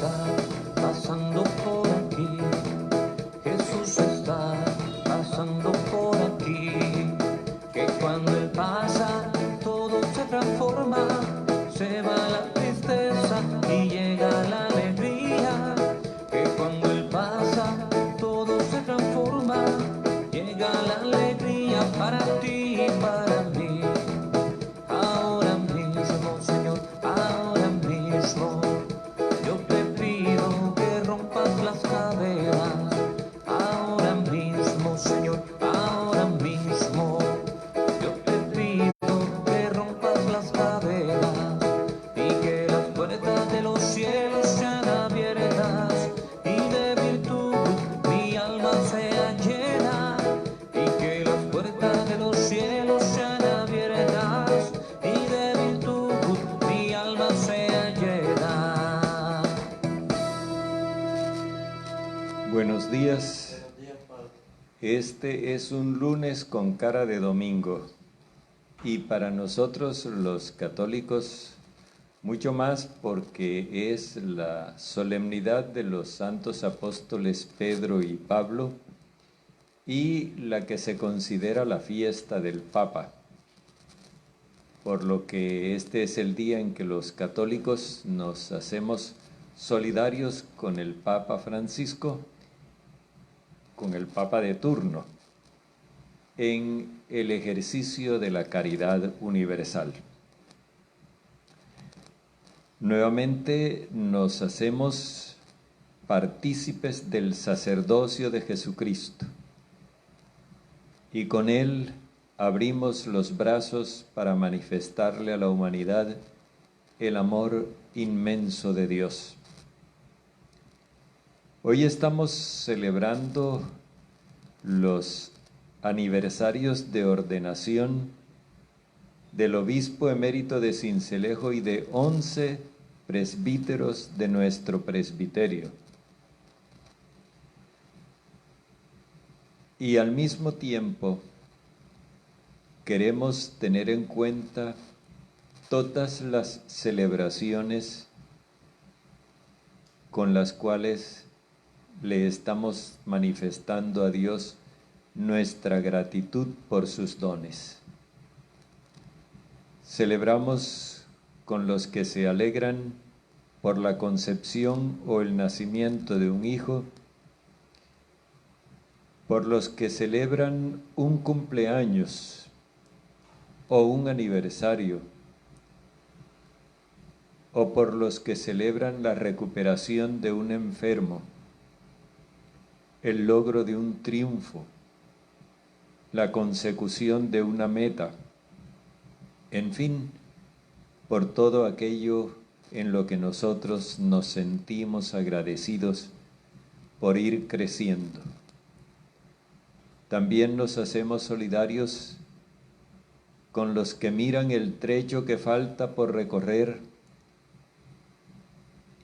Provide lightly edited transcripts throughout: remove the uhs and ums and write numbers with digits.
está pasando por aquí. Jesús está pasando por aquí. Que cuando Él pasa, todo se transforma. Se va la tristeza y llega la alegría. Que cuando Él pasa, todo se transforma. Llega la alegría para ti y para mí. Ahora mismo, Señor, ahora mismo, yo te pido que rompas las cadenas. Ahora mismo, Señor, ahora mismo, yo te pido que rompas las cadenas y que las puertas de los cielos sean abiertas y de virtud mi alma sea llena. Y que las puertas de los cielos sean abiertas y de virtud mi alma sea llena. Buenos días. Este es un lunes con cara de domingo y para nosotros los católicos mucho más porque es la solemnidad de los santos apóstoles Pedro y Pablo y la que se considera la fiesta del Papa, por lo que este es el día en que los católicos nos hacemos solidarios con el Papa Francisco, con el Papa de turno, en el ejercicio de la caridad universal. Nuevamente nos hacemos partícipes del sacerdocio de Jesucristo y con él abrimos los brazos para manifestarle a la humanidad el amor inmenso de Dios. Hoy estamos celebrando los aniversarios de ordenación del obispo emérito de Sincelejo y de 11 presbíteros de nuestro presbiterio. Y al mismo tiempo queremos tener en cuenta todas las celebraciones con las cuales le estamos manifestando a Dios nuestra gratitud por sus dones. Celebramos con los que se alegran por la concepción o el nacimiento de un hijo, por los que celebran un cumpleaños o un aniversario, o por los que celebran la recuperación de un enfermo, el logro de un triunfo, la consecución de una meta, en fin, por todo aquello en lo que nosotros nos sentimos agradecidos por ir creciendo. También nos hacemos solidarios con los que miran el trecho que falta por recorrer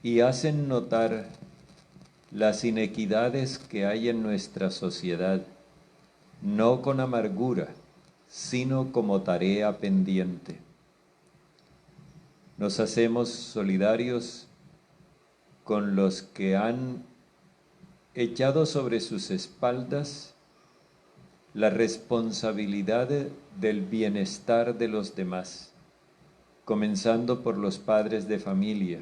y hacen notar las inequidades que hay en nuestra sociedad, no con amargura, sino como tarea pendiente. Nos hacemos solidarios con los que han echado sobre sus espaldas la responsabilidad del bienestar de los demás, comenzando por los padres de familia,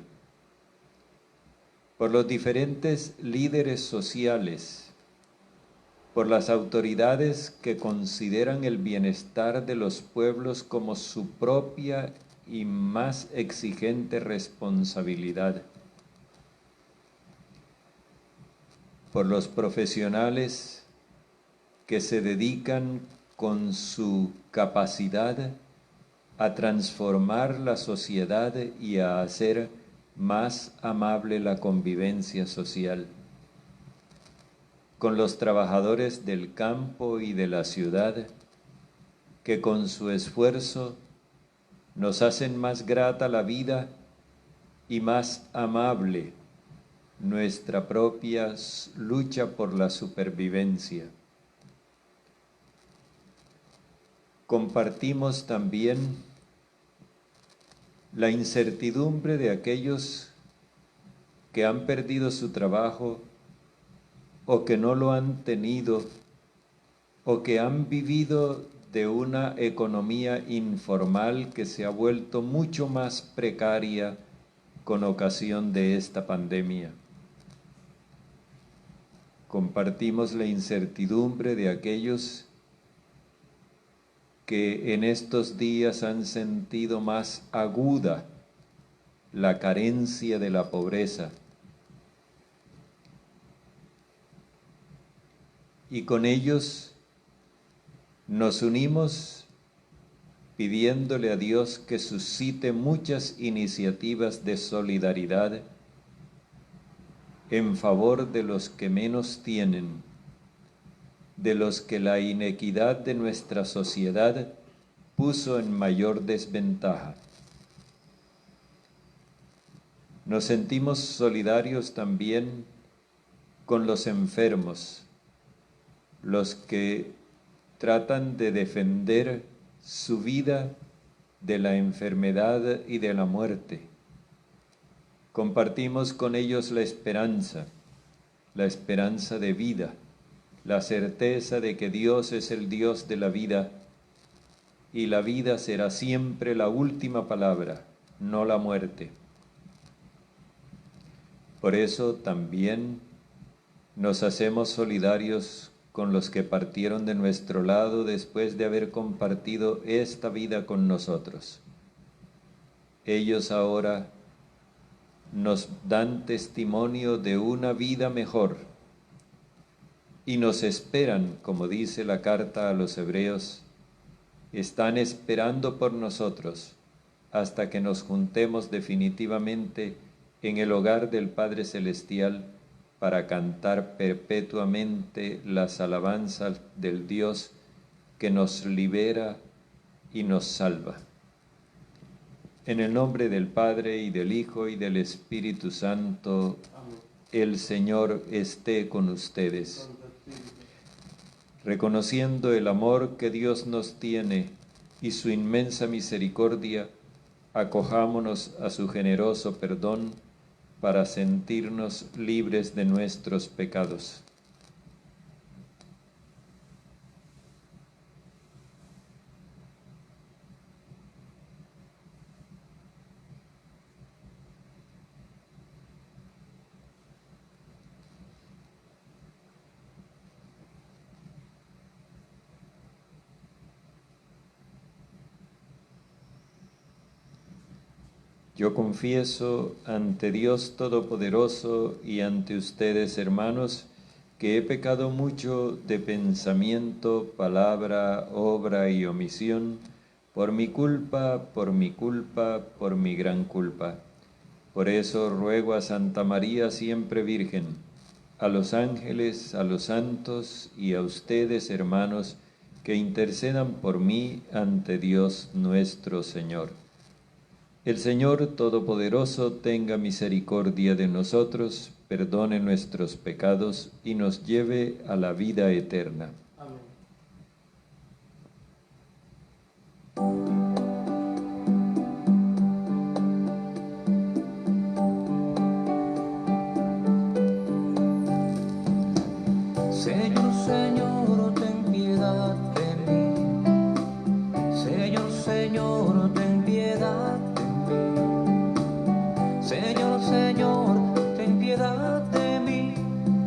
por los diferentes líderes sociales, por las autoridades que consideran el bienestar de los pueblos como su propia y más exigente responsabilidad, por los profesionales que se dedican con su capacidad a transformar la sociedad y a hacer más amable la convivencia social, con los trabajadores del campo y de la ciudad, que con su esfuerzo nos hacen más grata la vida y más amable nuestra propia lucha por la supervivencia. Compartimos también la incertidumbre de aquellos que han perdido su trabajo o que no lo han tenido o que han vivido de una economía informal que se ha vuelto mucho más precaria con ocasión de esta pandemia. Compartimos la incertidumbre de aquellos que en estos días han sentido más aguda la carencia de la pobreza. Y con ellos nos unimos pidiéndole a Dios que suscite muchas iniciativas de solidaridad en favor de los que menos tienen, de los que la inequidad de nuestra sociedad puso en mayor desventaja. Nos sentimos solidarios también con los enfermos, los que tratan de defender su vida de la enfermedad y de la muerte. Compartimos con ellos la esperanza de vida, la certeza de que Dios es el Dios de la vida y la vida será siempre la última palabra, no la muerte. Por eso también nos hacemos solidarios con los que partieron de nuestro lado después de haber compartido esta vida con nosotros. Ellos ahora nos dan testimonio de una vida mejor y nos esperan, como dice la carta a los Hebreos, están esperando por nosotros hasta que nos juntemos definitivamente en el hogar del Padre Celestial para cantar perpetuamente las alabanzas del Dios que nos libera y nos salva. En el nombre del Padre, y del Hijo, y del Espíritu Santo, amén. El Señor esté con ustedes. Reconociendo el amor que Dios nos tiene y su inmensa misericordia, acojámonos a su generoso perdón para sentirnos libres de nuestros pecados. Yo confieso ante Dios Todopoderoso y ante ustedes, hermanos, que he pecado mucho de pensamiento, palabra, obra y omisión, por mi culpa, por mi gran culpa. Por eso ruego a Santa María siempre Virgen, a los ángeles, a los santos y a ustedes, hermanos, que intercedan por mí ante Dios nuestro Señor. El Señor Todopoderoso tenga misericordia de nosotros, perdone nuestros pecados y nos lleve a la vida eterna. Amén. Señor, Señor, ten piedad de mí. Señor, Señor, ten piedad de mí. Señor, Señor, ten piedad de mí,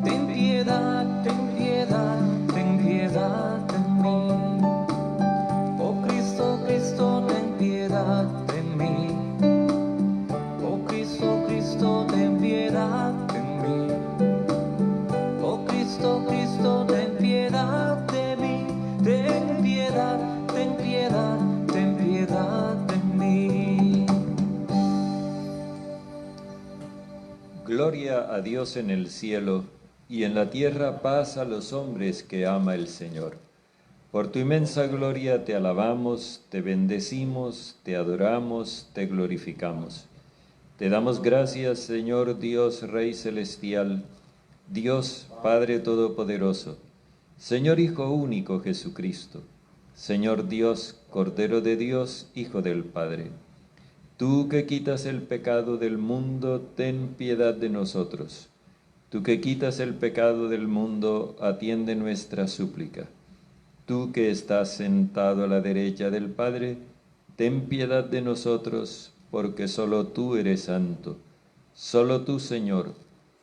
ten piedad, ten piedad, ten piedad de mí. Oh Cristo, Cristo, ten piedad de mí. Oh Cristo, Cristo, ten piedad de mí. Oh Cristo, Cristo, ten piedad de mí, ten piedad, ten piedad, ten piedad de mí. Gloria a Dios en el cielo, y en la tierra paz a los hombres que ama el Señor. Por tu inmensa gloria te alabamos, te bendecimos, te adoramos, te glorificamos. Te damos gracias, Señor Dios, Rey Celestial, Dios Padre Todopoderoso, Señor Hijo único Jesucristo, Señor Dios, Cordero de Dios, Hijo del Padre. Tú que quitas el pecado del mundo, ten piedad de nosotros. Tú que quitas el pecado del mundo, atiende nuestra súplica. Tú que estás sentado a la derecha del Padre, ten piedad de nosotros, porque solo tú eres santo. Solo tú, Señor,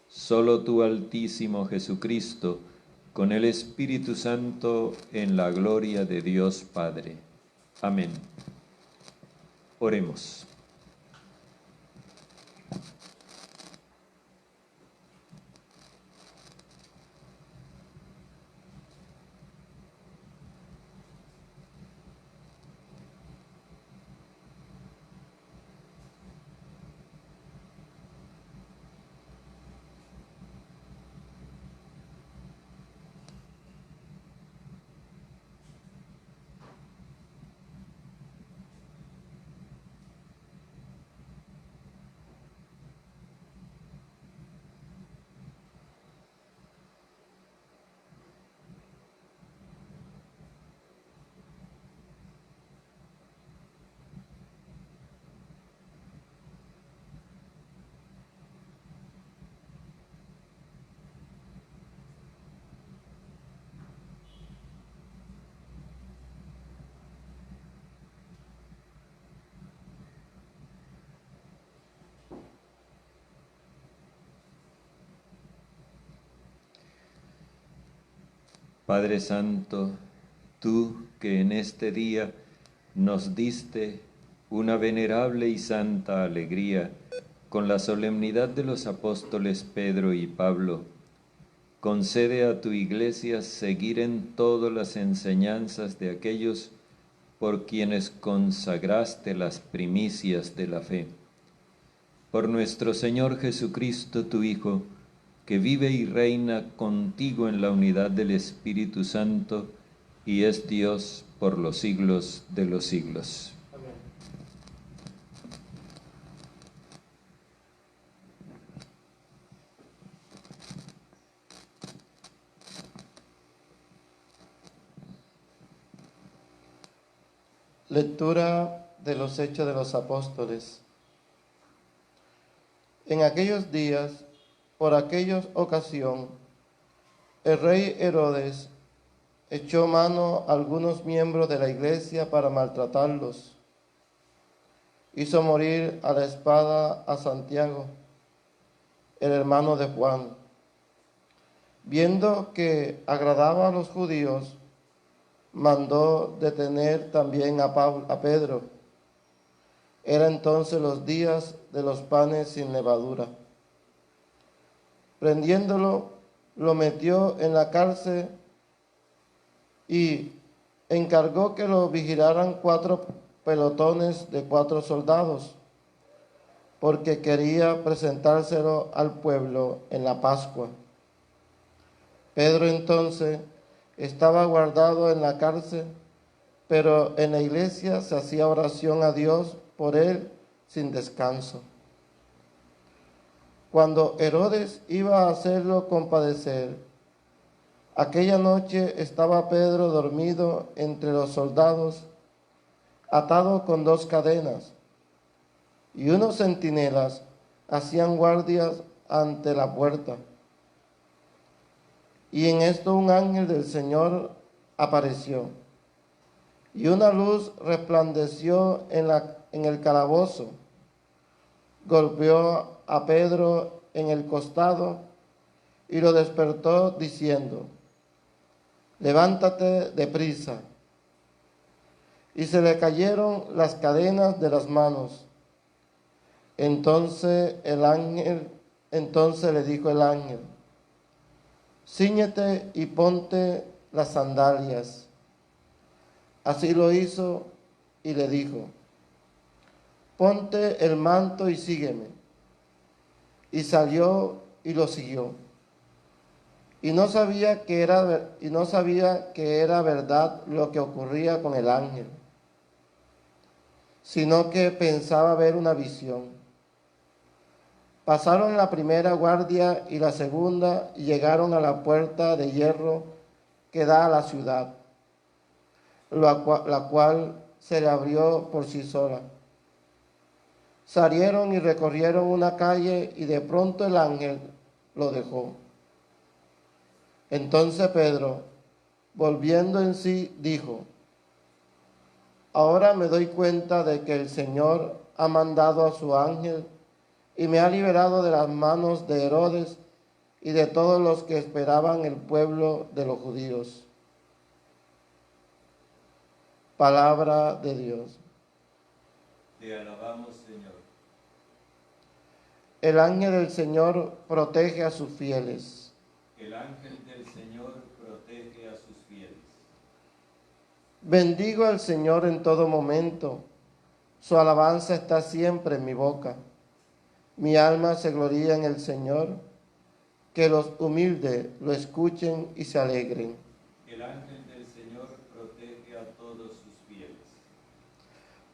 solo tú, Altísimo Jesucristo, con el Espíritu Santo, en la gloria de Dios Padre. Amén. Oremos. Padre Santo, tú que en este día nos diste una venerable y santa alegría con la solemnidad de los apóstoles Pedro y Pablo, concede a tu Iglesia seguir en todas las enseñanzas de aquellos por quienes consagraste las primicias de la fe. Por nuestro Señor Jesucristo, tu Hijo, que vive y reina contigo en la unidad del Espíritu Santo, y es Dios por los siglos de los siglos. Amén. Lectura de los Hechos de los Apóstoles. En aquellos días, por aquella ocasión, el rey Herodes echó mano a algunos miembros de la iglesia para maltratarlos. Hizo morir a la espada a Santiago, el hermano de Juan. Viendo que agradaba a los judíos, mandó detener también a Pedro. Era entonces los días de los panes sin levadura. Prendiéndolo, lo metió en la cárcel y encargó que lo vigilaran 4 pelotones de 4 soldados, porque quería presentárselo al pueblo en la Pascua. Pedro entonces estaba guardado en la cárcel, pero en la iglesia se hacía oración a Dios por él sin descanso. Cuando Herodes iba a hacerlo compadecer, aquella noche estaba Pedro dormido entre los soldados, atado con 2 cadenas, y unos centinelas hacían guardias ante la puerta. Y en esto un ángel del Señor apareció, y una luz resplandeció en el calabozo. Golpeó a Pedro en el costado y lo despertó diciendo: levántate deprisa. Y se le cayeron las cadenas de las manos. Entonces le dijo el ángel: cíñete y ponte las sandalias. Así lo hizo y le dijo: ponte el manto y sígueme. Y salió y lo siguió. Y no sabía que era verdad lo que ocurría con el ángel, sino que pensaba ver una visión. Pasaron la primera guardia y la segunda y llegaron a la puerta de hierro que da a la ciudad, la cual se le abrió por sí sola. Salieron y recorrieron una calle y de pronto el ángel lo dejó. Entonces Pedro, volviendo en sí, dijo: ahora me doy cuenta de que el Señor ha mandado a su ángel y me ha liberado de las manos de Herodes y de todos los que esperaban el pueblo de los judíos. Palabra de Dios. Te alabamos, Señor. El ángel del Señor protege a sus fieles. El ángel del Señor protege a sus fieles. Bendigo al Señor en todo momento. Su alabanza está siempre en mi boca. Mi alma se gloría en el Señor. Que los humildes lo escuchen y se alegren. El ángel del Señor protege a todos sus fieles.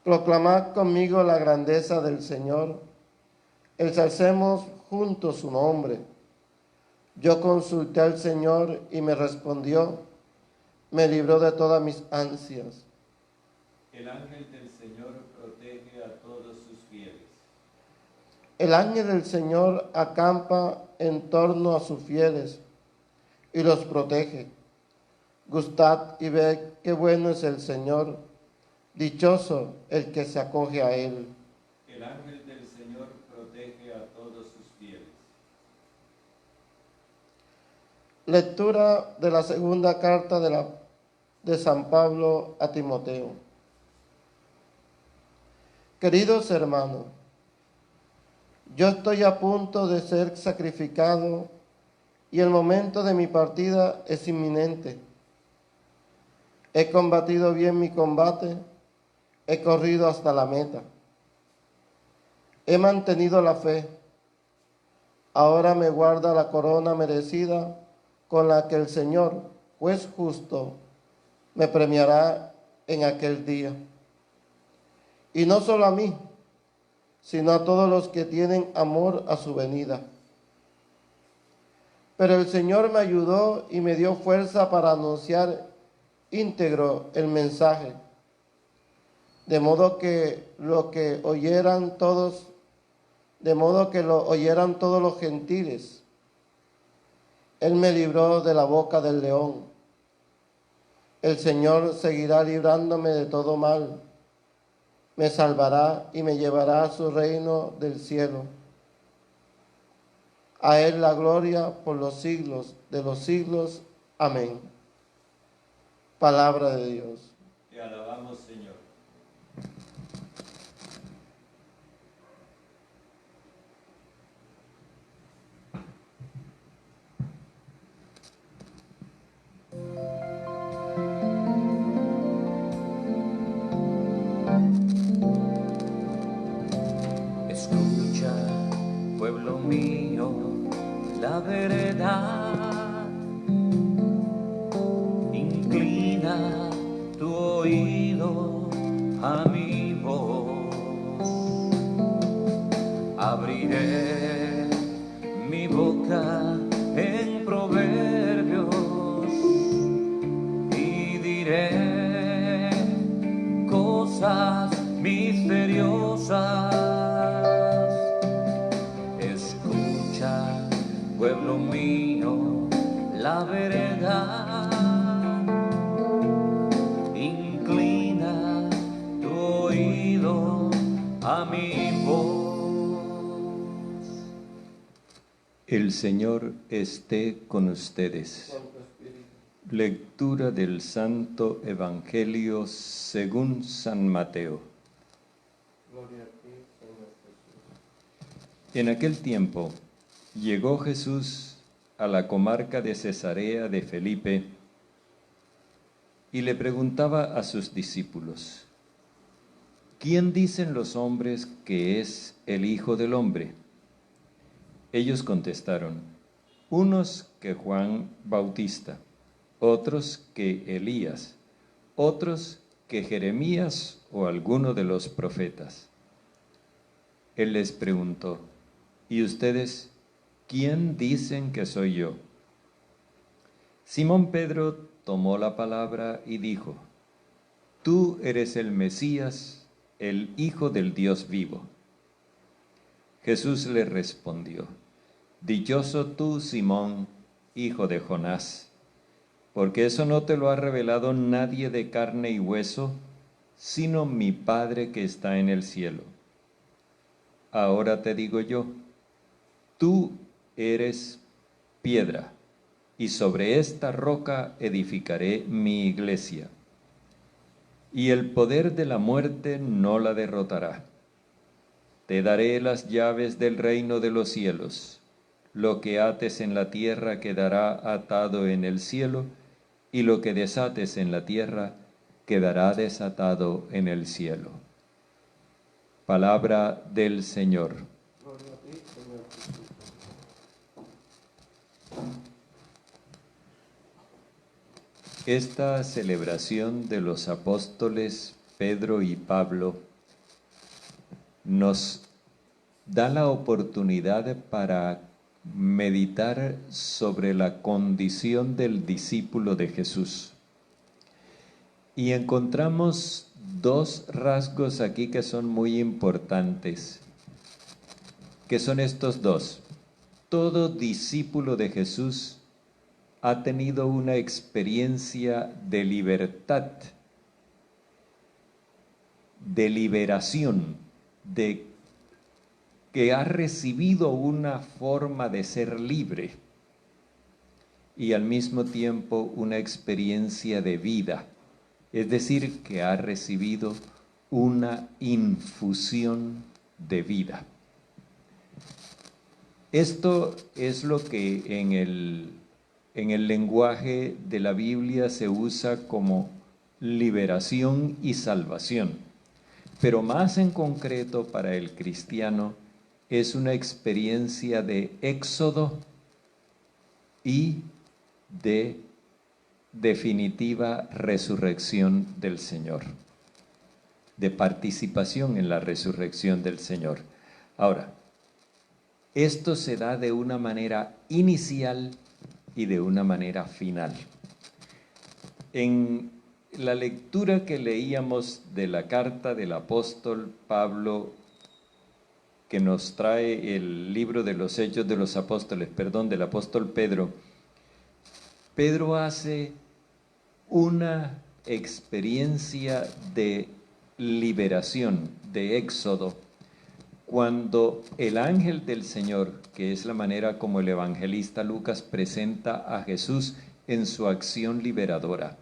Proclamad conmigo la grandeza del Señor. Ensalcemos juntos su nombre. Yo consulté al Señor y me respondió. Me libró de todas mis ansias. El ángel del Señor protege a todos sus fieles. El ángel del Señor acampa en torno a sus fieles y los protege. Gustad y ved qué bueno es el Señor. Dichoso el que se acoge a él. El ángel del Señor protege a todos sus fieles. Lectura de la segunda carta de San Pablo a Timoteo. Queridos hermanos, yo estoy a punto de ser sacrificado y el momento de mi partida es inminente. He combatido bien mi combate, he corrido hasta la meta. He mantenido la fe. Ahora me guarda la corona merecida con la que el Señor, juez justo, me premiará en aquel día. Y no solo a mí, sino a todos los que tienen amor a su venida. Pero el Señor me ayudó y me dio fuerza para anunciar íntegro el mensaje, de modo que lo oyeran todos los gentiles. Él me libró de la boca del león. El Señor seguirá librándome de todo mal. Me salvará y me llevará a su reino del cielo. A Él la gloria por los siglos de los siglos. Amén. Palabra de Dios. Te alabamos, Señor. Escucha, pueblo mío, la verdad. Inclina tu oído a mi voz. Abriré mi boca en proverbios y diré cosas misteriosas. Escucha, pueblo mío, la verdad. Inclina tu oído a mi voz. El Señor esté con ustedes. Lectura del Santo Evangelio según San Mateo. En aquel tiempo llegó Jesús a la comarca de Cesarea de Felipe y le preguntaba a sus discípulos: ¿quién dicen los hombres que es el Hijo del Hombre? Ellos contestaron: unos que Juan Bautista, otros que Elías, otros que Jeremías o alguno de los profetas. Él les preguntó: ¿y ustedes quién dicen que soy yo? Simón Pedro tomó la palabra y dijo: tú eres el Mesías, el Hijo del Dios vivo. Jesús le respondió: Dichoso tú, Simón, hijo de Jonás, porque eso no te lo ha revelado nadie de carne y hueso, sino mi Padre que está en el cielo. Ahora te digo yo, tú eres piedra, y sobre esta roca edificaré mi iglesia, y el poder de la muerte no la derrotará. Te daré las llaves del reino de los cielos. Lo que ates en la tierra quedará atado en el cielo, y lo que desates en la tierra quedará desatado en el cielo. Palabra del Señor. Gloria a ti, Señor Jesús. Esta celebración de los apóstoles Pedro y Pablo nos da la oportunidad para meditar sobre la condición del discípulo de Jesús. Y encontramos dos rasgos aquí que son muy importantes, que son estos dos. Todo discípulo de Jesús ha tenido una experiencia de libertad, de liberación, de que ha recibido una forma de ser libre y al mismo tiempo una experiencia de vida, es decir, que ha recibido una infusión de vida. Esto es lo que en el lenguaje de la Biblia se usa como liberación y salvación, pero más en concreto para el cristiano es una experiencia de éxodo y de definitiva resurrección del Señor, de participación en la resurrección del Señor. Ahora, esto se da de una manera inicial y de una manera final. En la lectura que leíamos de la carta del apóstol Pablo, que nos trae el libro de los Hechos de los Apóstoles, del apóstol Pedro, Pedro hace una experiencia de liberación, de éxodo, cuando el ángel del Señor, que es la manera como el evangelista Lucas presenta a Jesús en su acción liberadora,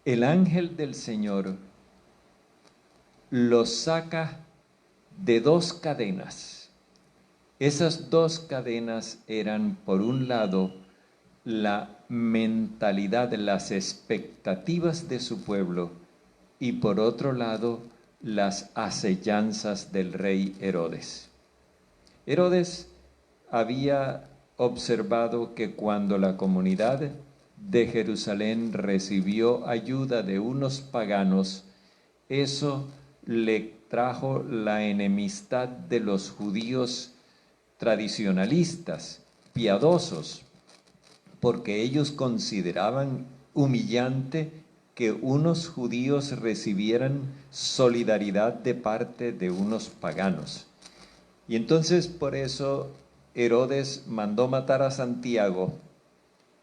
el ángel del Señor los saca de dos cadenas. Esas dos cadenas eran, por un lado, la mentalidad, las expectativas de su pueblo, y por otro lado, las acechanzas del rey Herodes. Herodes había observado que cuando la comunidad de Jerusalén recibió ayuda de unos paganos, eso le trajo la enemistad de los judíos tradicionalistas, piadosos, porque ellos consideraban humillante que unos judíos recibieran solidaridad de parte de unos paganos. Y entonces por eso Herodes mandó matar a Santiago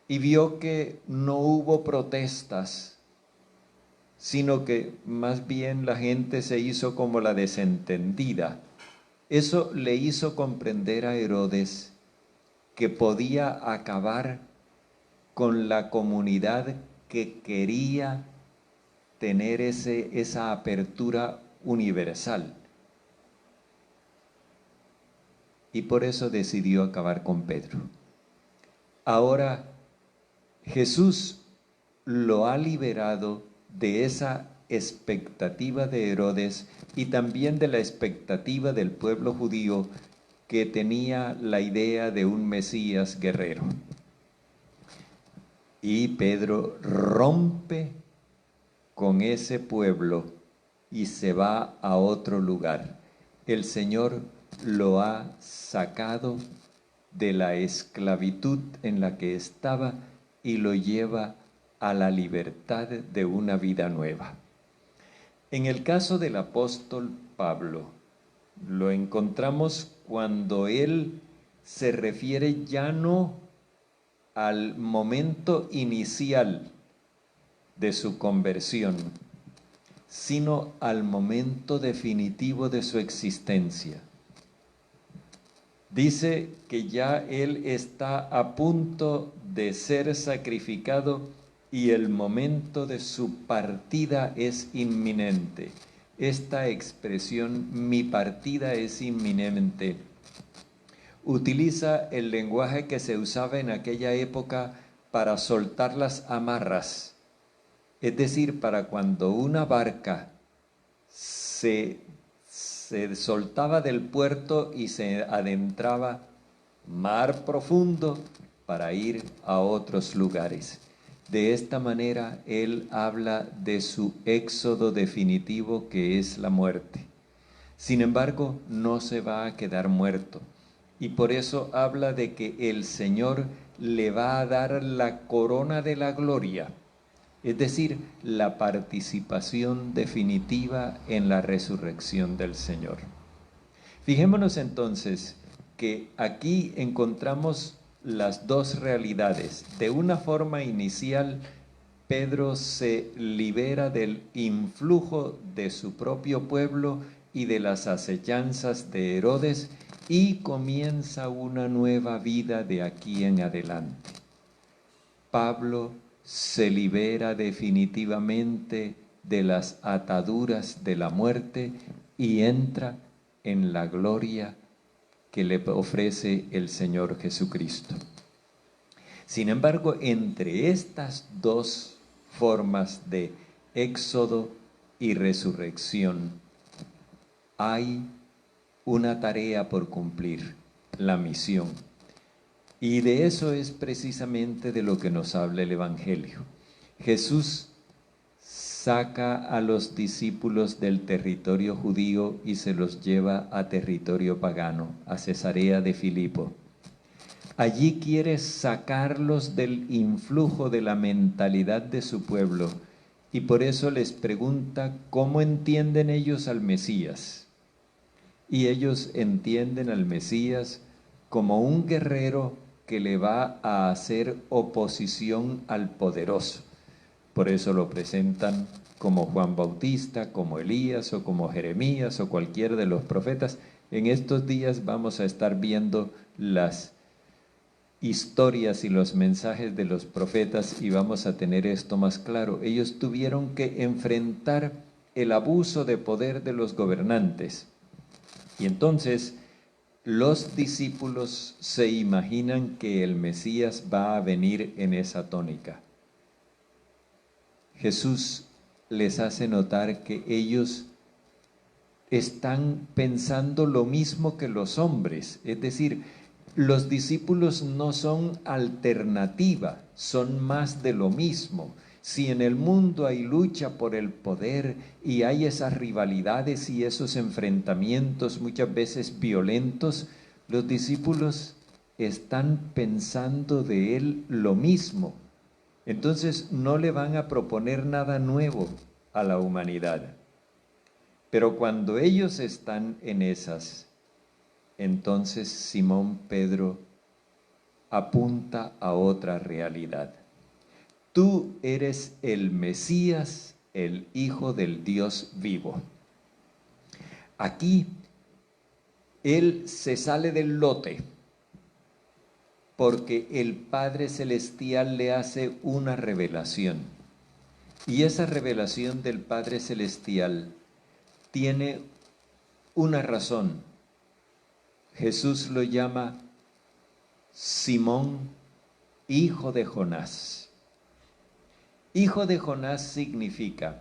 y vio que no hubo protestas, sino que más bien la gente se hizo como la desentendida. Eso le hizo comprender a Herodes que podía acabar con la comunidad que quería tener esa apertura universal. Y por eso decidió acabar con Pedro. Ahora Jesús lo ha liberado de esa expectativa de Herodes y también de la expectativa del pueblo judío que tenía la idea de un Mesías guerrero. Y Pedro rompe con ese pueblo y se va a otro lugar. El Señor lo ha sacado de la esclavitud en la que estaba y lo lleva a la libertad de una vida nueva. En el caso del apóstol Pablo, lo encontramos cuando él se refiere ya no al momento inicial de su conversión, sino al momento definitivo de su existencia. Dice que ya él está a punto de ser sacrificado y el momento de su partida es inminente. Esta expresión, mi partida es inminente, utiliza el lenguaje que se usaba en aquella época para soltar las amarras. Es decir, para cuando una barca se soltaba del puerto y se adentraba mar profundo para ir a otros lugares. De esta manera, él habla de su éxodo definitivo, que es la muerte. Sin embargo, no se va a quedar muerto. Y por eso habla de que el Señor le va a dar la corona de la gloria, es decir, la participación definitiva en la resurrección del Señor. Fijémonos entonces que aquí encontramos las dos realidades. De una forma inicial, Pedro se libera del influjo de su propio pueblo y de las acechanzas de Herodes y comienza una nueva vida de aquí en adelante. Pablo se libera definitivamente de las ataduras de la muerte y entra en la gloria que le ofrece el Señor Jesucristo. Sin embargo, entre estas dos formas de éxodo y resurrección hay una tarea por cumplir, la misión. Y de eso es precisamente de lo que nos habla el Evangelio. Jesús saca a los discípulos del territorio judío y se los lleva a territorio pagano, a Cesarea de Filipo. Allí quiere sacarlos del influjo de la mentalidad de su pueblo y por eso les pregunta cómo entienden ellos al Mesías. Y ellos entienden al Mesías como un guerrero que le va a hacer oposición al poderoso. Por eso lo presentan como Juan Bautista, como Elías o como Jeremías o cualquiera de los profetas. En estos días vamos a estar viendo las historias y los mensajes de los profetas y vamos a tener esto más claro. Ellos tuvieron que enfrentar el abuso de poder de los gobernantes. Y entonces los discípulos se imaginan que el Mesías va a venir en esa tónica. Jesús les hace notar que ellos están pensando lo mismo que los hombres, es decir, los discípulos no son alternativa, son más de lo mismo. Si en el mundo hay lucha por el poder y hay esas rivalidades y esos enfrentamientos muchas veces violentos, los discípulos están pensando de él lo mismo. Entonces no le van a proponer nada nuevo a la humanidad. Pero cuando ellos están en esas, entonces Simón Pedro apunta a otra realidad. Tú eres el Mesías, el Hijo del Dios vivo. Aquí él se sale del lote porque el Padre Celestial le hace una revelación. Y esa revelación del Padre Celestial tiene una razón. Jesús lo llama Simón, hijo de Jonás. Hijo de Jonás significa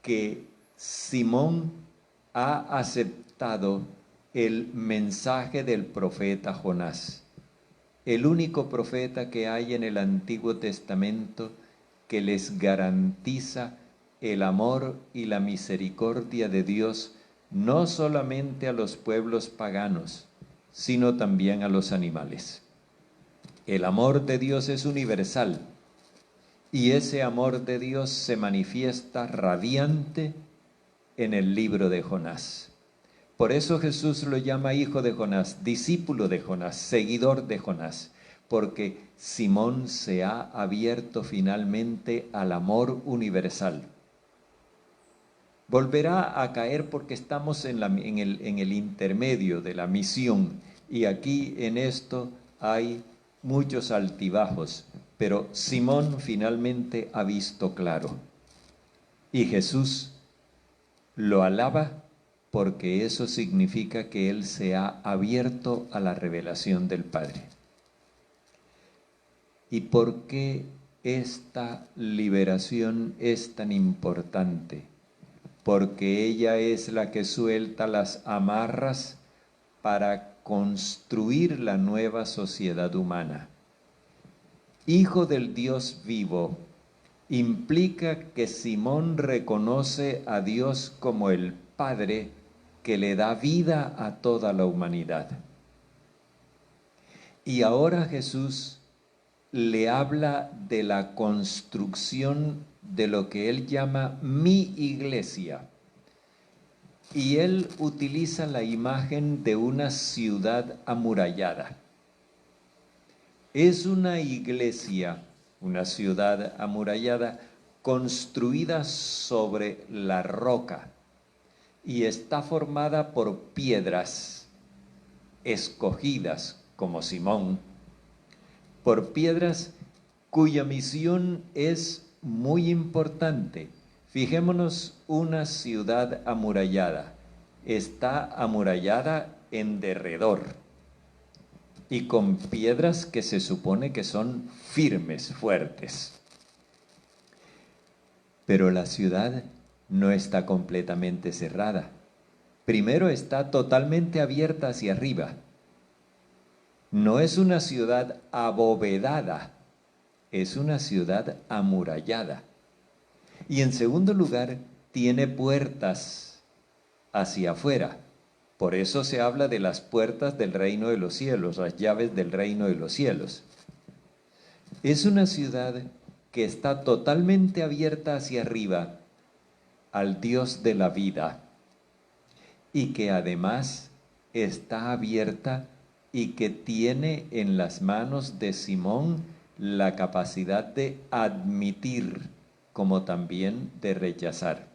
que Simón ha aceptado el mensaje del profeta Jonás, el único profeta que hay en el Antiguo Testamento que les garantiza el amor y la misericordia de Dios, no solamente a los pueblos paganos, sino también a los animales. El amor de Dios es universal. Y ese amor de Dios se manifiesta radiante en el libro de Jonás. Por eso Jesús lo llama hijo de Jonás, discípulo de Jonás, seguidor de Jonás, porque Simón se ha abierto finalmente al amor universal. Volverá a caer porque estamos en el intermedio de la misión, y aquí en esto hay muchos altibajos, pero Simón finalmente ha visto claro. Y Jesús lo alaba porque eso significa que él se ha abierto a la revelación del Padre. ¿Y por qué esta liberación es tan importante? Porque ella es la que suelta las amarras para construir la nueva sociedad humana. Hijo del Dios vivo implica que Simón reconoce a Dios como el Padre que le da vida a toda la humanidad. Y ahora Jesús le habla de la construcción de lo que él llama mi iglesia. Y él utiliza la imagen de una ciudad amurallada. Es una iglesia, una ciudad amurallada, construida sobre la roca y está formada por piedras escogidas, como Simón, por piedras cuya misión es muy importante. Fijémonos, una ciudad amurallada está amurallada en derredor y con piedras que se supone que son firmes, fuertes. Pero la ciudad no está completamente cerrada. Primero está totalmente abierta hacia arriba. No es una ciudad abovedada, es una ciudad amurallada. Y en segundo lugar, tiene puertas hacia afuera. Por eso se habla de las puertas del reino de los cielos, las llaves del reino de los cielos. Es una ciudad que está totalmente abierta hacia arriba al Dios de la vida y que además está abierta y que tiene en las manos de Simón la capacidad de admitir como también de rechazar.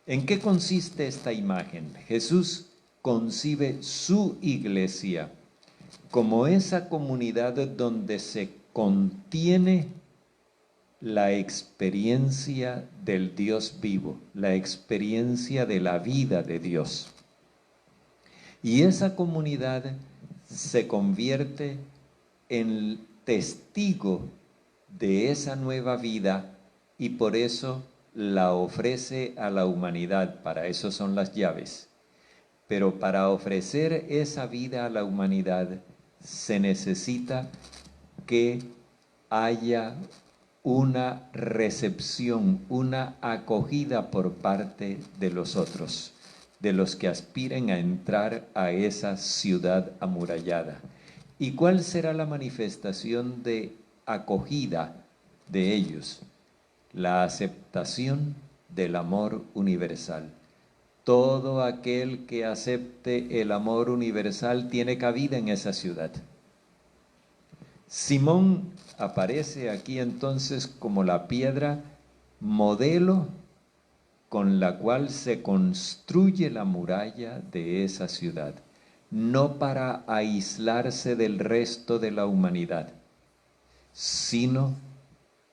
¿En qué consiste esta imagen? Jesús concibe su iglesia como esa comunidad donde se contiene la experiencia del Dios vivo, la experiencia de la vida de Dios. Y esa comunidad se convierte en testigo de esa nueva vida y por eso la ofrece a la humanidad. Para eso son las llaves. Pero para ofrecer esa vida a la humanidad se necesita que haya una recepción, una acogida por parte de los otros, de los que aspiren a entrar a esa ciudad amurallada. ¿Y cuál será la manifestación de acogida de ellos? La aceptación del amor universal. Todo aquel que acepte el amor universal tiene cabida en esa ciudad. Simón aparece aquí entonces como la piedra modelo con la cual se construye la muralla de esa ciudad, no para aislarse del resto de la humanidad, sino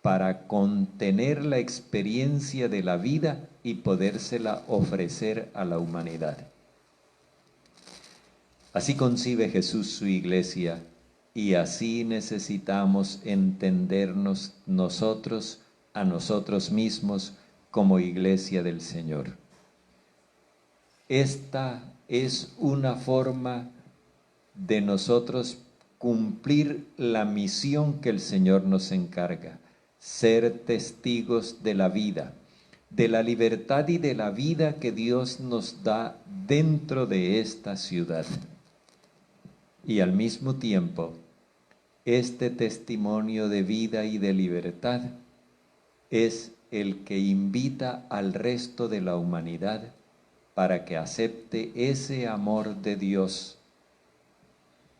para contener la experiencia de la vida y podérsela ofrecer a la humanidad. Así concibe Jesús su iglesia y así necesitamos entendernos nosotros a nosotros mismos como iglesia del Señor. Esta es una forma de nosotros cumplir la misión que el Señor nos encarga, ser testigos de la vida, de la libertad y de la vida que Dios nos da dentro de esta ciudad. Y al mismo tiempo, este testimonio de vida y de libertad es el que invita al resto de la humanidad para que acepte ese amor de Dios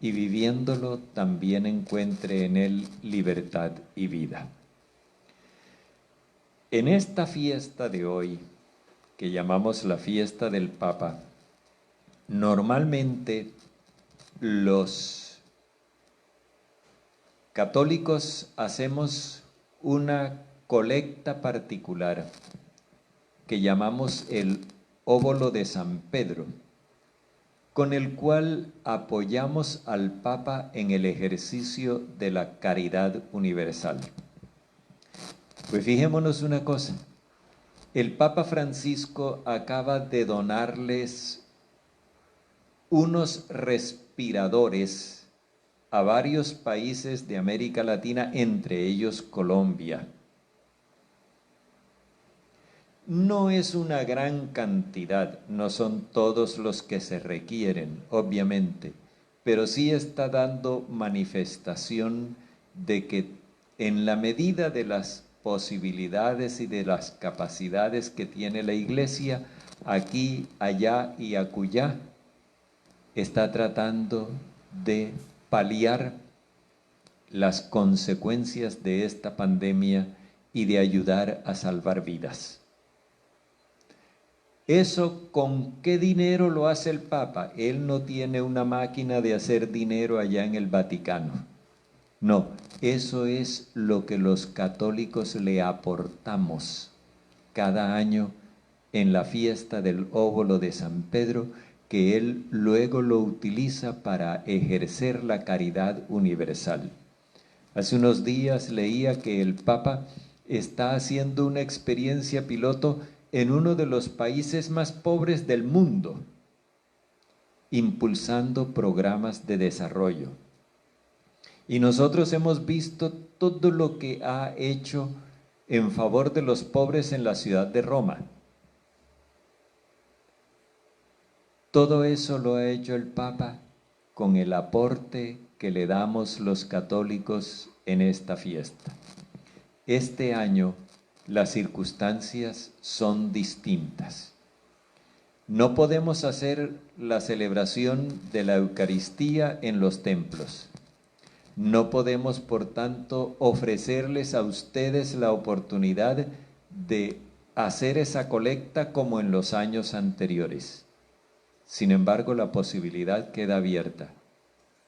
y viviéndolo también encuentre en él libertad y vida. En esta fiesta de hoy, que llamamos la fiesta del Papa, normalmente los católicos hacemos una colecta particular que llamamos el óbolo de San Pedro, con el cual apoyamos al Papa en el ejercicio de la caridad universal. Pues fijémonos una cosa, el Papa Francisco acaba de donarles unos respiradores a varios países de América Latina, entre ellos Colombia. No es una gran cantidad, no son todos los que se requieren, obviamente, pero sí está dando manifestación de que en la medida de las posibilidades y de las capacidades que tiene la Iglesia, aquí, allá y acullá, está tratando de paliar las consecuencias de esta pandemia y de ayudar a salvar vidas. ¿Eso con qué dinero lo hace el Papa? Él no tiene una máquina de hacer dinero allá en el Vaticano. No, eso es lo que los católicos le aportamos cada año en la fiesta del óbolo de San Pedro, que él luego lo utiliza para ejercer la caridad universal. Hace unos días leía que el Papa está haciendo una experiencia piloto en uno de los países más pobres del mundo, impulsando programas de desarrollo. Y nosotros hemos visto todo lo que ha hecho en favor de los pobres en la ciudad de Roma. Todo eso lo ha hecho el Papa con el aporte que le damos los católicos en esta fiesta. Este año las circunstancias son distintas. No podemos hacer la celebración de la Eucaristía en los templos. No podemos, por tanto, ofrecerles a ustedes la oportunidad de hacer esa colecta como en los años anteriores. Sin embargo, la posibilidad queda abierta.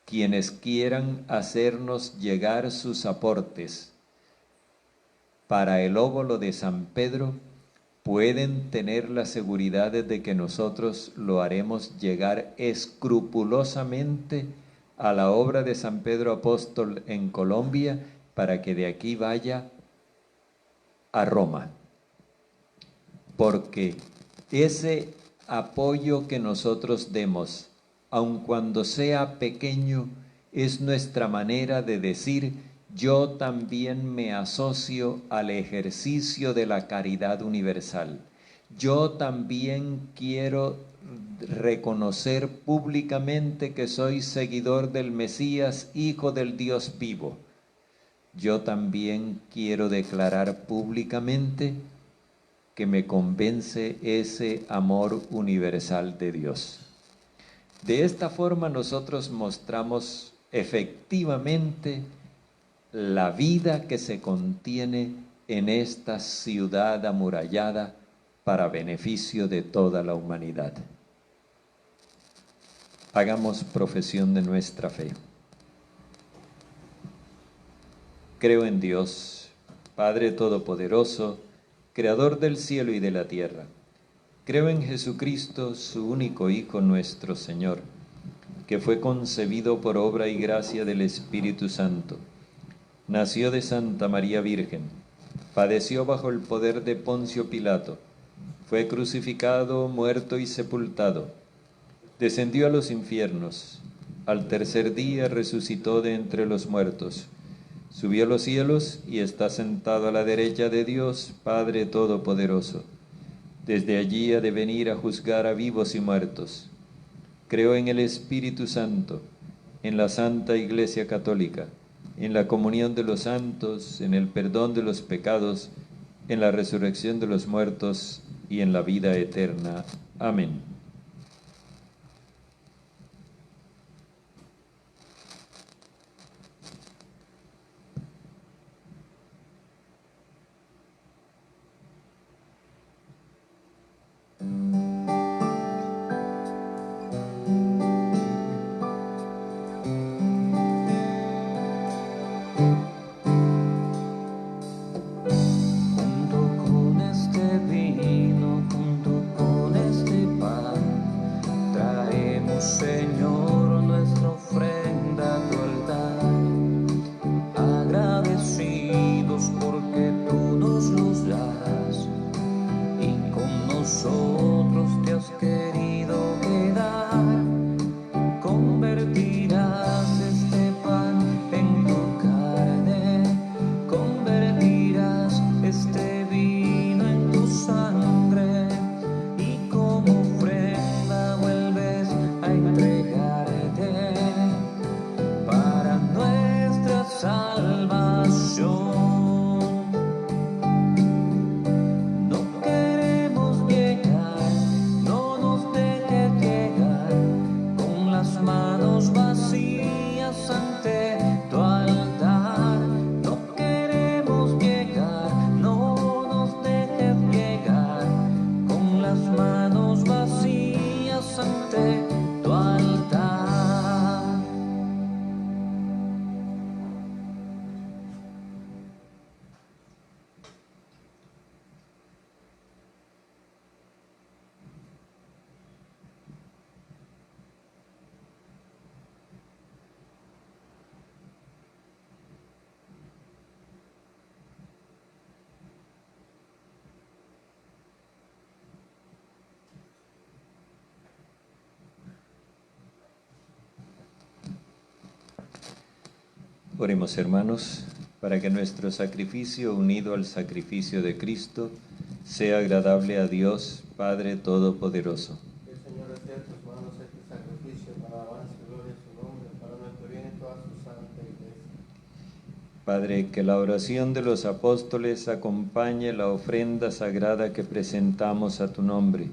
Quienes quieran hacernos llegar sus aportes para el óbolo de San Pedro, pueden tener la seguridad de que nosotros lo haremos llegar escrupulosamente a la obra de San Pedro Apóstol en Colombia, para que de aquí vaya a Roma. Porque ese apoyo que nosotros demos, aun cuando sea pequeño, es nuestra manera de decir: yo también me asocio al ejercicio de la caridad universal. Yo también quiero reconocer públicamente que soy seguidor del Mesías, Hijo del Dios vivo. Yo también quiero declarar públicamente que me convence ese amor universal de Dios. De esta forma nosotros mostramos efectivamente la vida que se contiene en esta ciudad amurallada para beneficio de toda la humanidad. Hagamos profesión de nuestra fe. Creo en Dios, Padre Todopoderoso, Creador del cielo y de la tierra. Creo en Jesucristo, su único Hijo, nuestro Señor, que fue concebido por obra y gracia del Espíritu Santo. Nació de Santa María Virgen, padeció bajo el poder de Poncio Pilato, fue crucificado, muerto y sepultado, descendió a los infiernos, al tercer día resucitó de entre los muertos, subió a los cielos y está sentado a la derecha de Dios, Padre Todopoderoso. Desde allí ha de venir a juzgar a vivos y muertos. Creo en el Espíritu Santo, en la Santa Iglesia Católica, en la comunión de los santos, en el perdón de los pecados, en la resurrección de los muertos y en la vida eterna. Amén. Junto con este vino, junto con este pan, traemos, Señor, nuestra ofrenda a tu altar, agradecidos porque tú nos los das y con nosotros te has querido quedar. Convertirás este pan en tu carne, convertirás este vino en tu sangre, y como ofrenda vuelves a entregarte para nuestra salvación. No queremos llegar, no nos dejes llegar con las manos vacías ante tu altar. No queremos llegar, no nos dejes llegar con las manos vacías ante tu altar. Oremos, hermanos, para que nuestro sacrificio unido al sacrificio de Cristo sea agradable a Dios, Padre Todopoderoso. Que el Señor esté en tus manos este sacrificio para alabanza y gloria de su nombre, para nuestro bien y toda su santa iglesia. Padre, que la oración de los apóstoles acompañe la ofrenda sagrada que presentamos a tu nombre,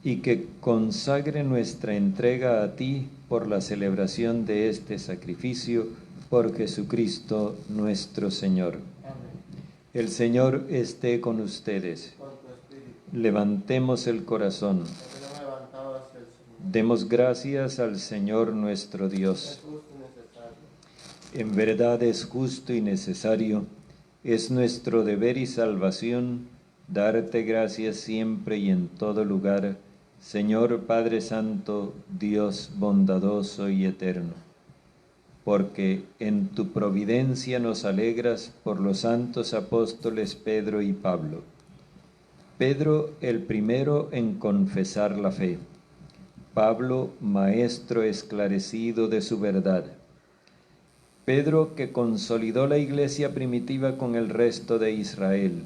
y que consagre nuestra entrega a ti por la celebración de este sacrificio, por Jesucristo nuestro Señor. Amén. El Señor esté con ustedes. Con tu espíritu. Levantemos el corazón. También levantado hacia el Señor. Demos gracias al Señor nuestro Dios. Es justo y necesario. En verdad es justo y necesario, es nuestro deber y salvación darte gracias siempre y en todo lugar, Señor Padre Santo, Dios bondadoso y eterno, porque en tu providencia nos alegras por los santos apóstoles Pedro y Pablo. Pedro el primero en confesar la fe, Pablo maestro esclarecido de su verdad, Pedro que consolidó la iglesia primitiva con el resto de Israel,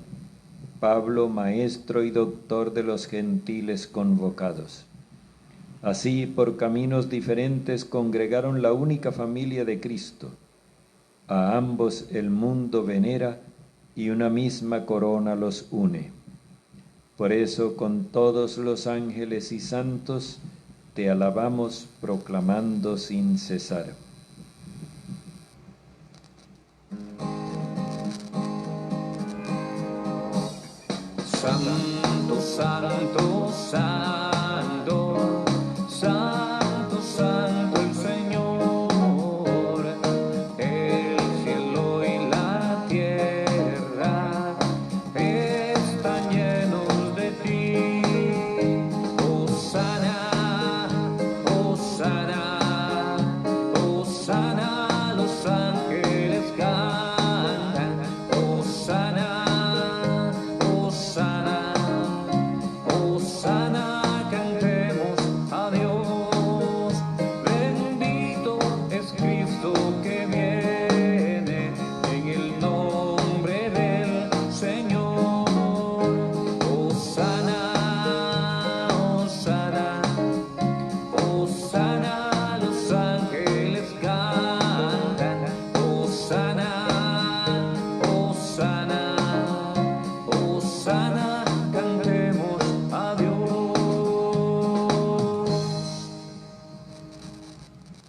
Pablo maestro y doctor de los gentiles convocados. Así, por caminos diferentes, congregaron la única familia de Cristo. A ambos el mundo venera y una misma corona los une. Por eso, con todos los ángeles y santos, te alabamos proclamando sin cesar. Santo, santo, santo, santo, santo el Señor, el cielo y la tierra están llenos de ti. Hosana, Hosana,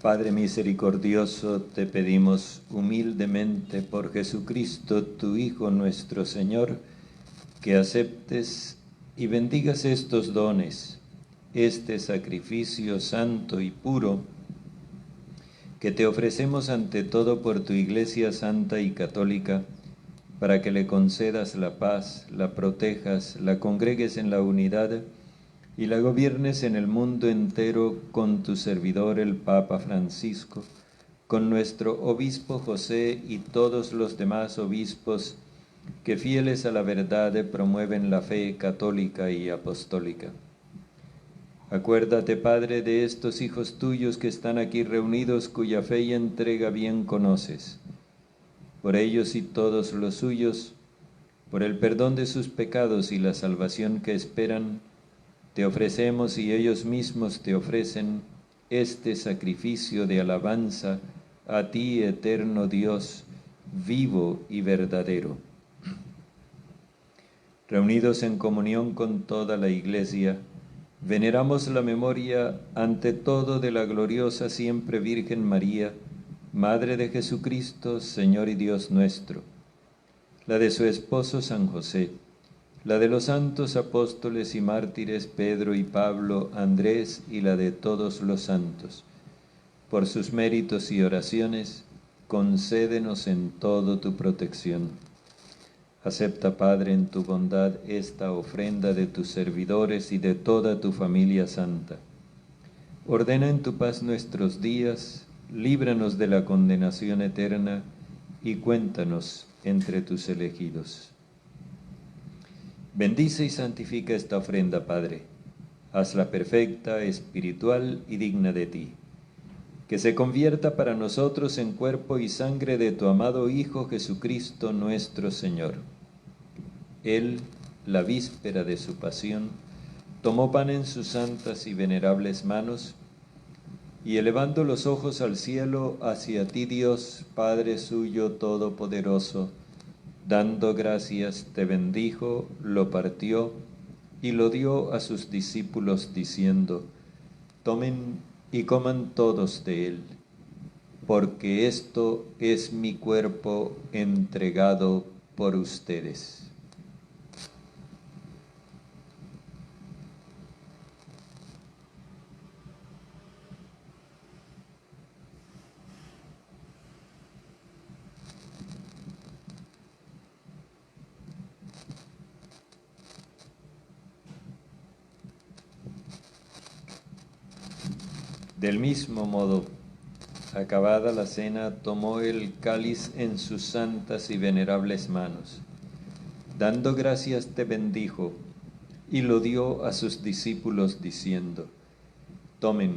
Padre misericordioso, te pedimos humildemente por Jesucristo, tu Hijo nuestro Señor, que aceptes y bendigas estos dones, este sacrificio santo y puro, que te ofrecemos ante todo por tu Iglesia santa y católica, para que le concedas la paz, la protejas, la congregues en la unidad y la gobiernes en el mundo entero con tu servidor el Papa Francisco, con nuestro obispo José y todos los demás obispos que fieles a la verdad promueven la fe católica y apostólica. Acuérdate, Padre, de estos hijos tuyos que están aquí reunidos, cuya fe y entrega bien conoces. Por ellos y todos los suyos, por el perdón de sus pecados y la salvación que esperan, te ofrecemos y ellos mismos te ofrecen este sacrificio de alabanza a ti, eterno Dios, vivo y verdadero. Reunidos en comunión con toda la Iglesia, veneramos la memoria ante todo de la gloriosa siempre Virgen María, Madre de Jesucristo, Señor y Dios nuestro, la de su esposo San José, la de los santos apóstoles y mártires Pedro y Pablo, Andrés y la de todos los santos. Por sus méritos y oraciones, concédenos en todo tu protección. Acepta, Padre, en tu bondad esta ofrenda de tus servidores y de toda tu familia santa. Ordena en tu paz nuestros días, líbranos de la condenación eterna y cuéntanos entre tus elegidos. Bendice y santifica esta ofrenda, Padre. Hazla perfecta, espiritual y digna de ti. Que se convierta para nosotros en cuerpo y sangre de tu amado Hijo Jesucristo nuestro Señor. Él, la víspera de su pasión, tomó pan en sus santas y venerables manos, y elevando los ojos al cielo hacia ti, Dios, Padre suyo todopoderoso, dando gracias, te bendijo, lo partió y lo dio a sus discípulos, diciendo: tomen y coman todos de él, porque esto es mi cuerpo entregado por ustedes. Del mismo modo, acabada la cena, tomó el cáliz en sus santas y venerables manos. Dando gracias te bendijo, y lo dio a sus discípulos, diciendo: tomen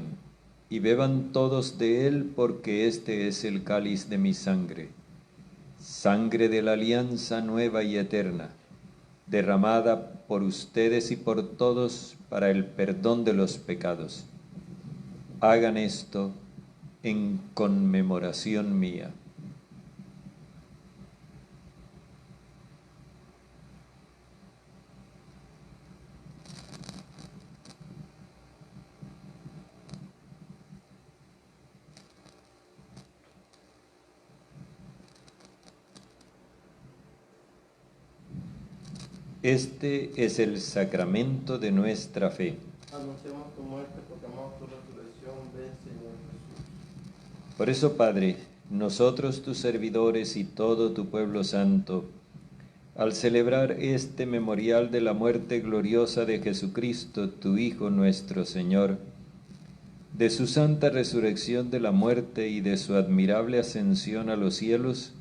y beban todos de él, porque este es el cáliz de mi sangre, sangre de la alianza nueva y eterna, derramada por ustedes y por todos para el perdón de los pecados. Hagan esto en conmemoración mía. Este es el sacramento de nuestra fe. Anunciamos tu muerte, proclamamos tu resurrección. Ven, Señor Jesús. Por eso, Padre, nosotros tus servidores y todo tu pueblo santo, al celebrar este memorial de la muerte gloriosa de Jesucristo, tu Hijo nuestro Señor, de su santa resurrección de la muerte y de su admirable ascensión a los cielos,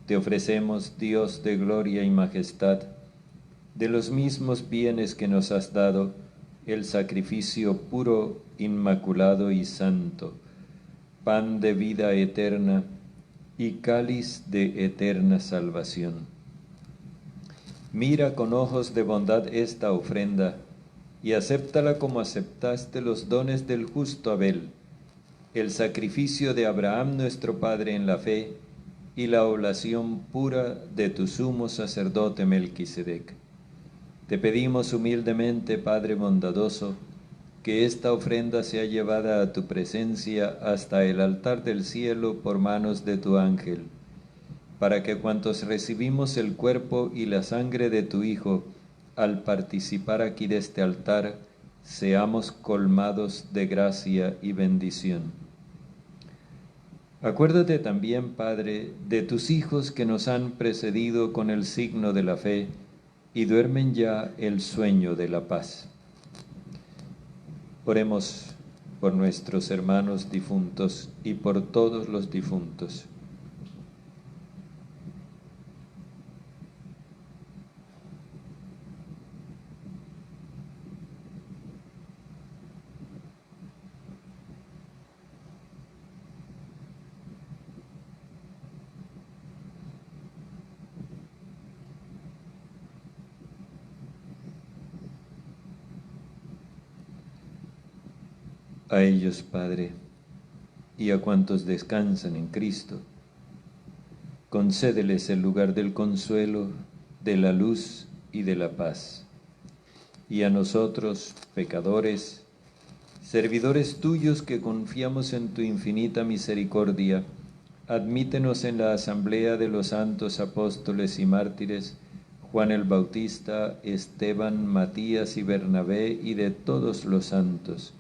te ofrecemos, Dios de gloria y majestad, de los mismos bienes que nos has dado, el sacrificio puro, inmaculado y santo, pan de vida eterna y cáliz de eterna salvación. Mira con ojos de bondad esta ofrenda y acéptala como aceptaste los dones del justo Abel, el sacrificio de Abraham nuestro Padre en la fe y la oblación pura de tu sumo sacerdote Melquisedec. Te pedimos humildemente, Padre bondadoso, que esta ofrenda sea llevada a tu presencia hasta el altar del cielo por manos de tu ángel, para que cuantos recibimos el cuerpo y la sangre de tu Hijo, al participar aquí de este altar, seamos colmados de gracia y bendición. Acuérdate también, Padre, de tus hijos que nos han precedido con el signo de la fe y duermen ya el sueño de la paz. Oremos por nuestros hermanos difuntos y por todos los difuntos. A ellos, Padre, y a cuantos descansan en Cristo, concédeles el lugar del consuelo, de la luz y de la paz. Y a nosotros, pecadores, servidores tuyos que confiamos en tu infinita misericordia, admítenos en la asamblea de los santos apóstoles y mártires, Juan el Bautista, Esteban, Matías y Bernabé, y de todos los santos.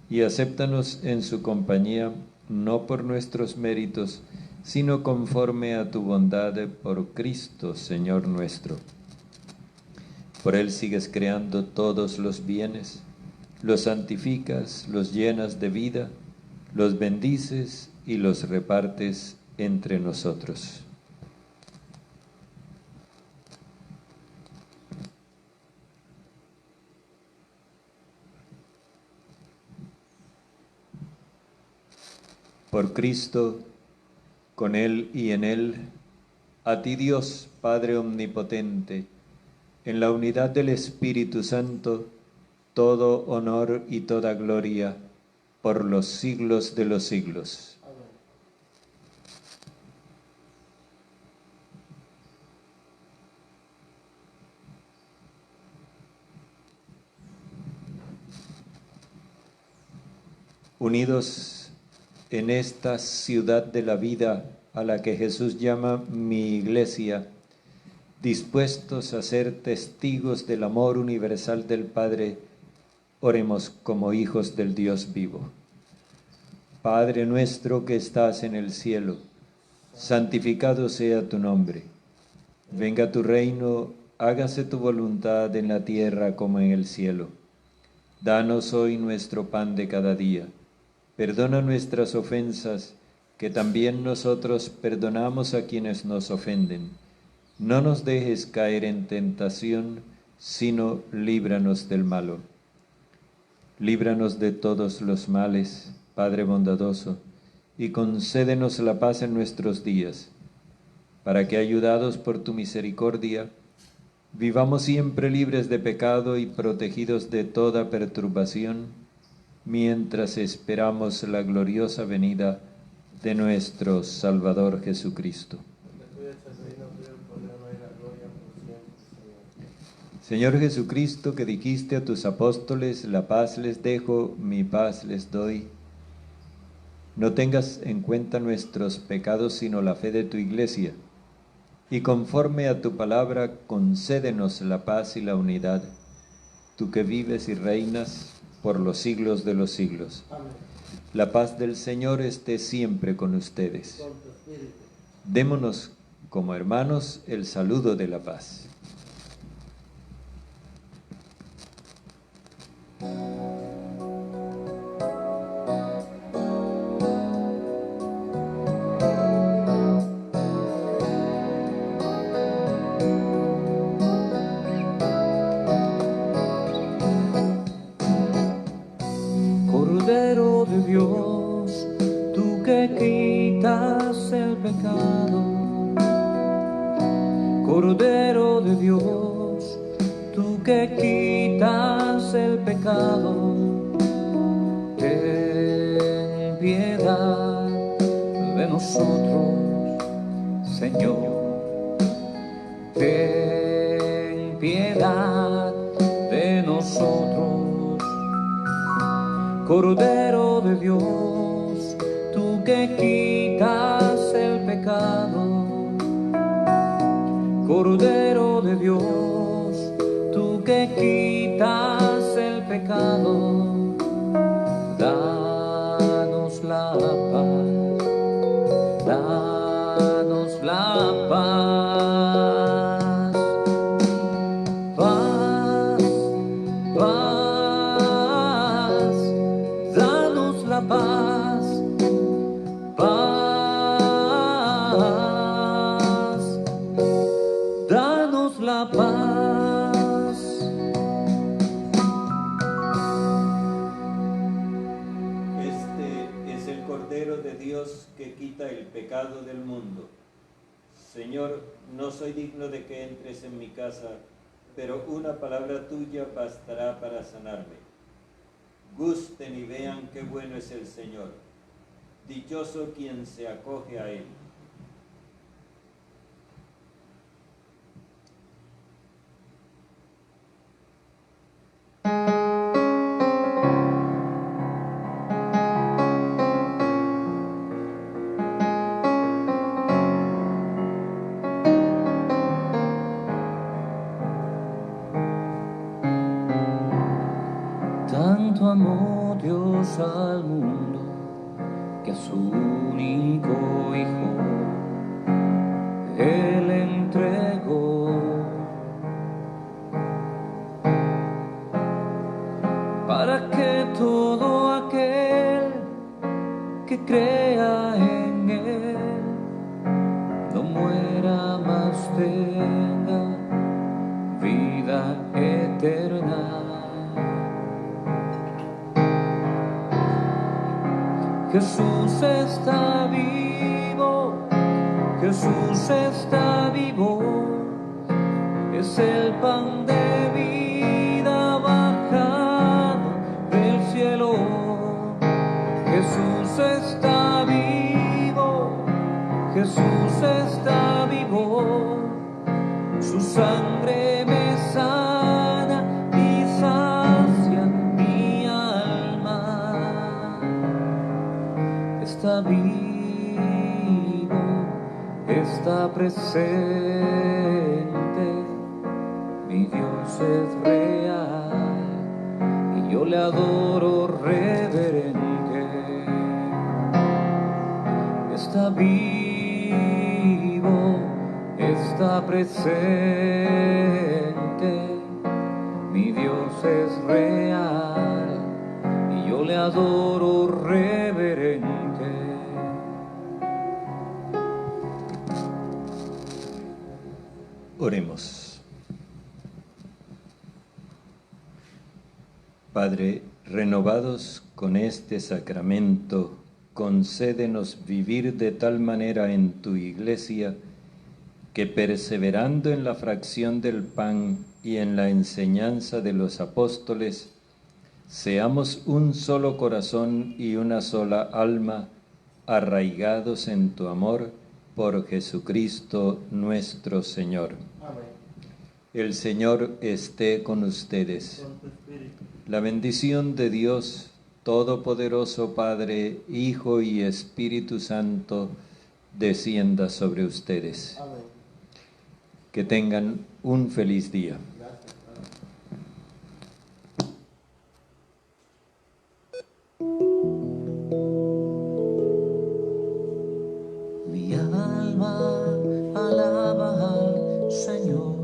Y acéptanos en su compañía, no por nuestros méritos, sino conforme a tu bondad por Cristo, Señor nuestro. Por Él sigues creando todos los bienes, los santificas, los llenas de vida, los bendices y los repartes entre nosotros. Por Cristo, con Él y en Él, a ti Dios, Padre Omnipotente, en la unidad del Espíritu Santo, todo honor y toda gloria, por los siglos de los siglos. Amén. Unidos en esta ciudad de la vida a la que Jesús llama mi iglesia, dispuestos a ser testigos del amor universal del Padre, oremos como hijos del Dios vivo. Padre nuestro que estás en el cielo, santificado sea tu nombre. Venga tu reino, hágase tu voluntad en la tierra como en el cielo. Danos hoy nuestro pan de cada día. Perdona nuestras ofensas, que también nosotros perdonamos a quienes nos ofenden. No nos dejes caer en tentación, sino líbranos del malo. Líbranos de todos los males, Padre bondadoso, y concédenos la paz en nuestros días, para que, ayudados por tu misericordia, vivamos siempre libres de pecado y protegidos de toda perturbación, mientras esperamos la gloriosa venida de nuestro Salvador Jesucristo. Señor Jesucristo, que dijiste a tus apóstoles, la paz les dejo, mi paz les doy, no tengas en cuenta nuestros pecados, sino la fe de tu Iglesia, y conforme a tu palabra, concédenos la paz y la unidad, tú que vives y reinas por los siglos de los siglos. Amén. La paz del Señor esté siempre con ustedes. Démonos como hermanos el saludo de la paz. Cordero de Dios, tú que quitas el pecado. Cordero de Dios, tú que quitas el pecado. Ten piedad de nosotros, Señor. Ten piedad de nosotros. Cordero de Dios, tú que quitas el pecado. Cordero de Dios, tú que quitas el pecado. Danos la paz, danos la paz. Paz, paz, danos la paz. Paz, danos la paz. Este es el Cordero de Dios que quita el pecado del mundo. Señor, no soy digno de que entres en mi casa, pero una palabra tuya bastará para sanarme. Gusten y vean qué bueno es el Señor. Dichoso quien se acoge a Él. Tanto amó Dios al mundo que a su único Hijo Él entregó, para que todo aquel que crea en Él no muera, más tenga vida eterna. Jesús está vivo, Jesús está vivo, es el pan de vida bajado del cielo. Jesús está vivo, Jesús está vivo, su sangre me sana y sacia mi alma. Está vivo, está presente, mi Dios es real y yo le adoro reverente. Está vivo, está presente, mi Dios es real y yo le adoro reverente. Oremos. Padre, renovados con este sacramento, concédenos vivir de tal manera en tu Iglesia que, perseverando en la fracción del pan y en la enseñanza de los apóstoles, seamos un solo corazón y una sola alma, arraigados en tu amor, por Jesucristo nuestro Señor. Amén. El Señor esté con ustedes. Con tu espíritu. La bendición de Dios Todopoderoso, Padre, Hijo y Espíritu Santo, descienda sobre ustedes. Amén. Que tengan un feliz día. Gracias, Padre. Mi alma alaba al Señor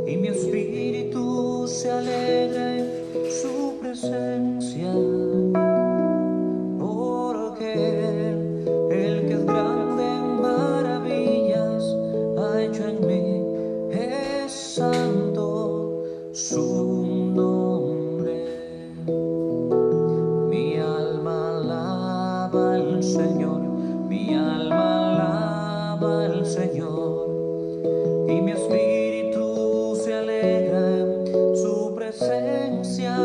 y mi espíritu se alegra en su presencia, porque el que es grande en maravillas ha hecho en mí, es santo su nombre. Mi alma alaba al Señor, mi alma alaba al Señor, y mi espíritu se alegra en su presencia,